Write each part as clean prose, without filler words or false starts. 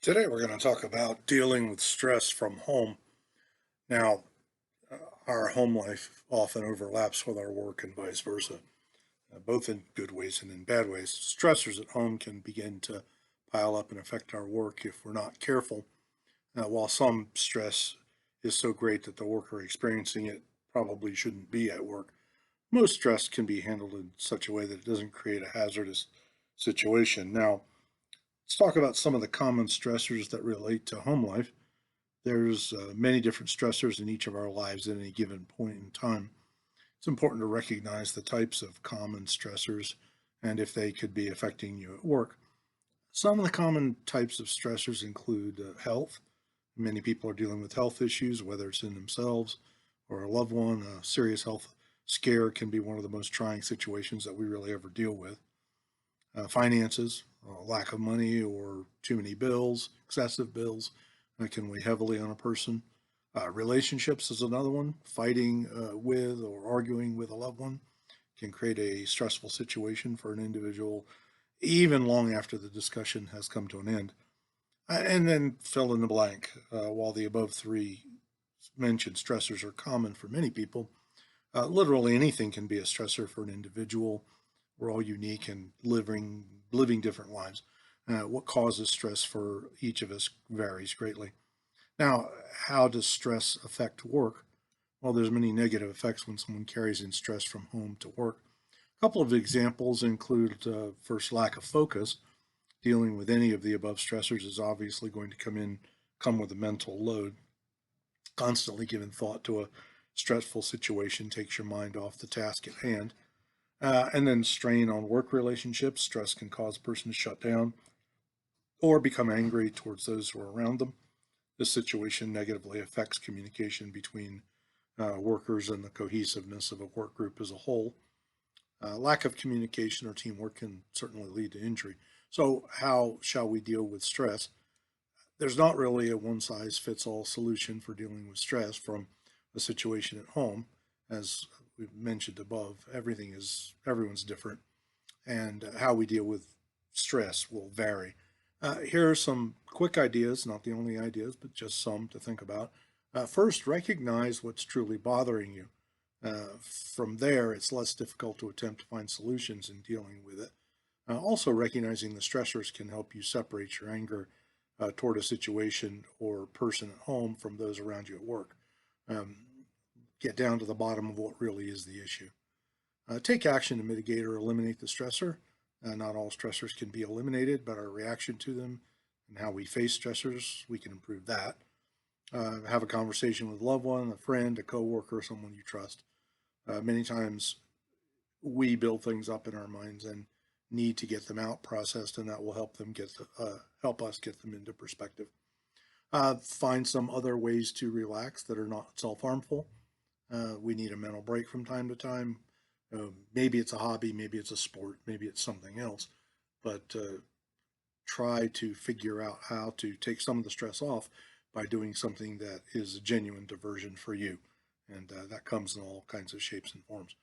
Today, we're going to talk about dealing with stress from home. Now, our home life often overlaps with our work and vice versa, both in good ways and in bad ways. Stressors at home can begin to pile up and affect our work if we're not careful. While some stress is so great that the worker experiencing it probably shouldn't be at work, most stress can be handled in such a way that it doesn't create a hazardous situation. Now, let's talk about some of the common stressors that relate to home life. There's many different stressors in each of our lives at any given point in time. It's important to recognize the types of common stressors and if they could be affecting you at work. Some of the common types of stressors include health. Many people are dealing with health issues, whether it's in themselves or a loved one. A serious health scare can be one of the most trying situations that we really ever deal with. Finances, lack of money or too many bills, excessive bills, that can weigh heavily on a person. Relationships is another one. Fighting with or arguing with a loved one can create a stressful situation for an individual, even long after the discussion has come to an end. And then fill in the blank. While the above three mentioned stressors are common for many people, literally anything can be a stressor for an individual. We're all unique and living different lives. What causes stress for each of us varies greatly. Now, how does stress affect work? Well, there's many negative effects when someone carries in stress from home to work. A couple of examples include first, lack of focus. Dealing with any of the above stressors is obviously going to come with a mental load. Constantly giving thought to a stressful situation takes your mind off the task at hand. And then strain on work relationships. Stress can cause a person to shut down or become angry towards those who are around them. This situation negatively affects communication between workers and the cohesiveness of a work group as a whole. Lack of communication or teamwork can certainly lead to injury. So, how shall we deal with stress? There's not really a one size fits all solution for dealing with stress from a situation at home. As we've mentioned above, everyone's different, and how we deal with stress will vary. Here are some quick ideas, not the only ideas, but just some to think about. First, recognize what's truly bothering you. From there, it's less difficult to attempt to find solutions in dealing with it. Also, recognizing the stressors can help you separate your anger toward a situation or person at home from those around you at work. Um, get down to the bottom of what really is the issue. Take action to mitigate or eliminate the stressor. Not all stressors can be eliminated, but our reaction to them and how we face stressors, we can improve that. Have a conversation with a loved one, a friend, a coworker, someone you trust. Many times we build things up in our minds and need to get them out processed, and that will help us get them into perspective. Find some other ways to relax that are not self-harmful. We need a mental break from time to time. Maybe it's a hobby, maybe it's a sport, maybe it's something else, but try to figure out how to take some of the stress off by doing something that is a genuine diversion for you. And that comes in all kinds of shapes and forms.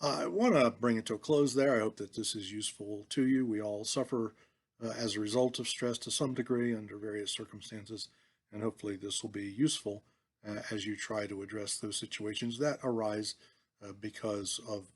I want to bring it to a close there. I hope that this is useful to you. We all suffer as a result of stress to some degree under various circumstances, and hopefully this will be useful as you try to address those situations that arise because of